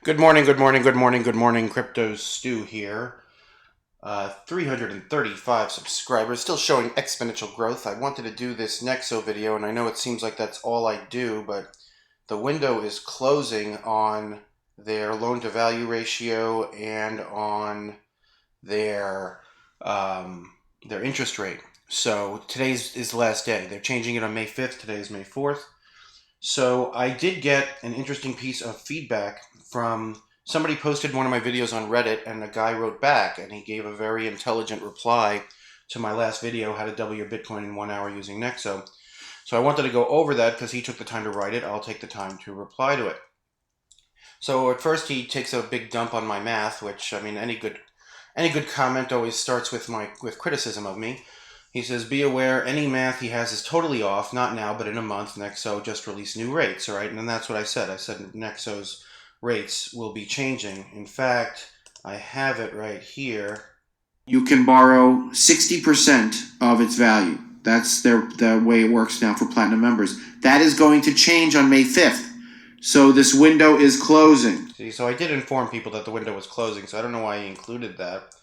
Good morning, good morning, good morning, good morning. Crypto Stew here. 335 subscribers, still showing exponential growth. I wanted to do this Nexo video, and I know it seems like that's all I do, but the window is closing on their loan to value ratio and on their their interest rate. So today's is the last day. They're changing it on May 5th. Today is May 4th. So I did get an interesting piece of feedback from somebody posted one of my videos on Reddit, and a guy wrote back and he gave a very intelligent reply to my last video, how to double your Bitcoin in 1 hour using Nexo. So I wanted to go over that because he took the time to write it. I'll take the time to reply to it. So at first he takes a big dump on my math, which I mean any good comment always starts with criticism of me. He says, be aware any math he has is totally off, not now, but in a month. Nexo just released new rates, all right? And then that's what I said. I said Nexo's rates will be changing. In fact, I have it right here. You can borrow 60% of its value. That's the way it works now for Platinum members. That is going to change on May 5th. So this window is closing. See, so I did inform people that the window was closing, so I don't know why he included that.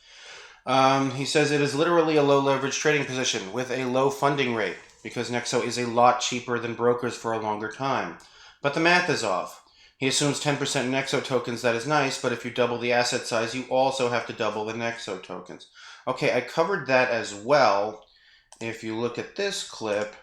He says it is literally a low leverage trading position with a low funding rate because Nexo is a lot cheaper than brokers for a longer time. But the math is off. He assumes 10% Nexo tokens. That is nice, but if you double the asset size, you also have to double the Nexo tokens. Okay, I covered that as well. If you look at this clip,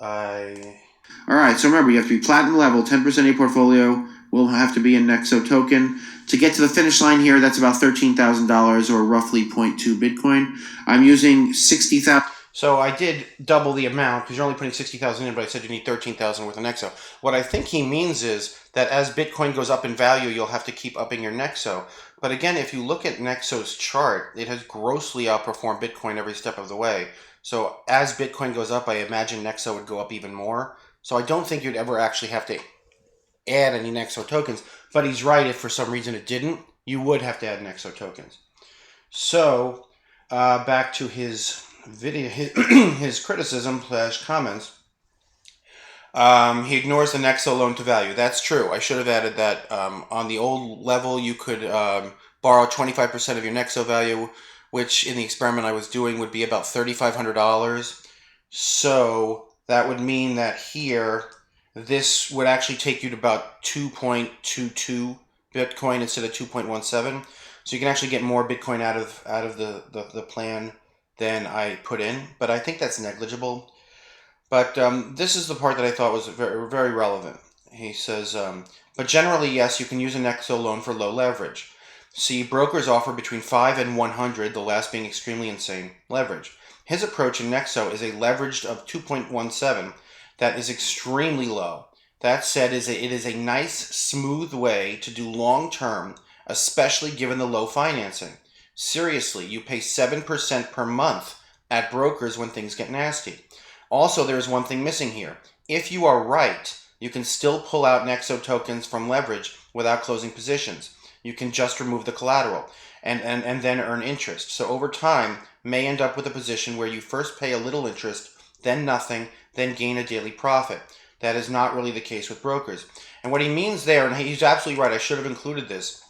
Alright, so remember, you have to be platinum level, 10% of your portfolio will have to be a Nexo token. To get to the finish line here, that's about $13,000 or roughly 0.2 Bitcoin. I'm using 60,000. So I did double the amount because you're only putting 60,000 in, but I said you need 13,000 worth of Nexo. What I think he means is that as Bitcoin goes up in value, you'll have to keep upping your Nexo. But again, if you look at Nexo's chart, it has grossly outperformed Bitcoin every step of the way. So as Bitcoin goes up, I imagine Nexo would go up even more. So I don't think you'd ever actually have to add any Nexo tokens. But he's right, if for some reason it didn't, you would have to add Nexo tokens. So back to his video, his criticism slash comments. He ignores the Nexo loan to value. That's true. I should have added that. On the old level, you could borrow 25% of your Nexo value, which in the experiment I was doing would be about $3,500. So that would mean that here, this would actually take you to about 2.22 Bitcoin instead of 2.17. So you can actually get more Bitcoin out of the plan than I put in. But I think that's negligible. But this is the part that I thought was very, very relevant. He says, but generally, yes, you can use a Nexo loan for low leverage. See, brokers offer between 5 and 100, the last being extremely insane, leverage. His approach in Nexo is a leveraged of 2.17 that is extremely low. That said, it is a nice, smooth way to do long term, especially given the low financing. Seriously, you pay 7% per month at brokers when things get nasty. Also, there is one thing missing here. If you are right, you can still pull out Nexo tokens from leverage without closing positions. You can just remove the collateral and then earn interest. So over time, may end up with a position where you first pay a little interest, then nothing, then gain a daily profit. That is not really the case with brokers. And what he means there, and he's absolutely right, I should have included this.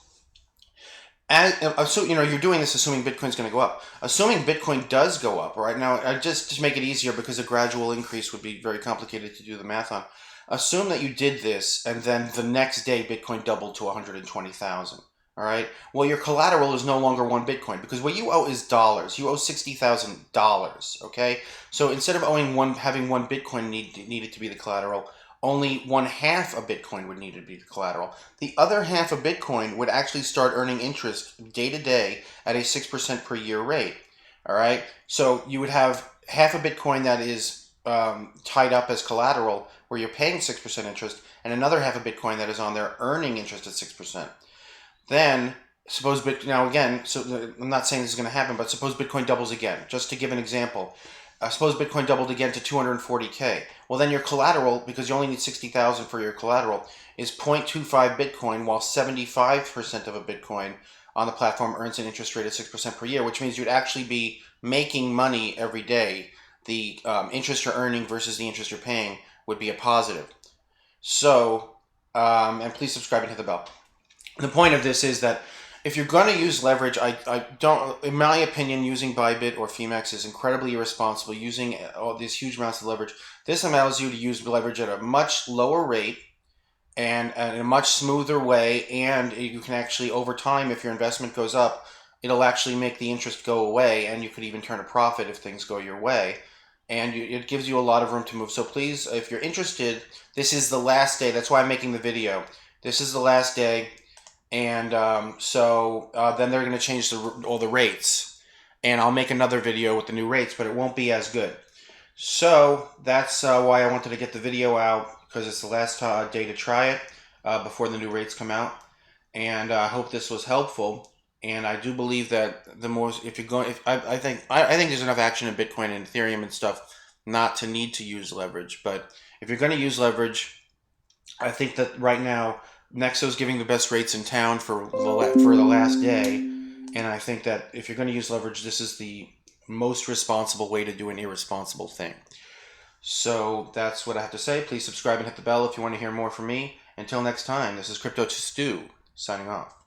So you're doing this assuming Bitcoin's going to go up. Assuming Bitcoin does go up, right now, just to make it easier because a gradual increase would be very complicated to do the math on. Assume that you did this, and then the next day Bitcoin doubled to 120,000. All right. Well, your collateral is no longer one Bitcoin because what you owe is dollars. You owe $60,000. Okay. So instead of having one Bitcoin needed to be the collateral, only one half a Bitcoin would need to be the collateral. The other half of Bitcoin would actually start earning interest day to day at a 6% per year rate. All right. So you would have half a Bitcoin that is tied up as collateral where you're paying 6% interest, and another half a Bitcoin that is on there earning interest at 6%. Then suppose now again, so I'm not saying this is going to happen, but suppose Bitcoin doubles again. Just to give an example, suppose Bitcoin doubled again to 240K. Well, then your collateral, because you only need 60,000 for your collateral, is 0.25 Bitcoin, while 75% of a Bitcoin on the platform earns an interest rate of 6% per year, which means you'd actually be making money every day. The interest you're earning versus the interest you're paying would be a positive. So, and please subscribe and hit the bell. the point of this is that if you're going to use leverage, I don't, in my opinion, using Bybit or Phemex is incredibly irresponsible. Using all these huge amounts of leverage, this allows you to use leverage at a much lower rate and in a much smoother way, and you can actually, over time, if your investment goes up, it'll actually make the interest go away, and you could even turn a profit if things go your way. And it gives you a lot of room to move. So please, if you're interested, this is the last day. That's why I'm making the video. This is the last day. And then they're going to change all the rates, and I'll make another video with the new rates, but it won't be as good. So that's why I wanted to get the video out, because it's the last day to try it before the new rates come out. And I hope this was helpful. And I do believe that the more, if you're going, I think there's enough action in Bitcoin and Ethereum and stuff not to need to use leverage. But if you're going to use leverage, I think that right now Nexo is giving the best rates in town for the last day, and I think that if you're going to use leverage, this is the most responsible way to do an irresponsible thing. So that's what I have to say. Please subscribe and hit the bell if you want to hear more from me. Until next time, this is Crypto to Stu, signing off.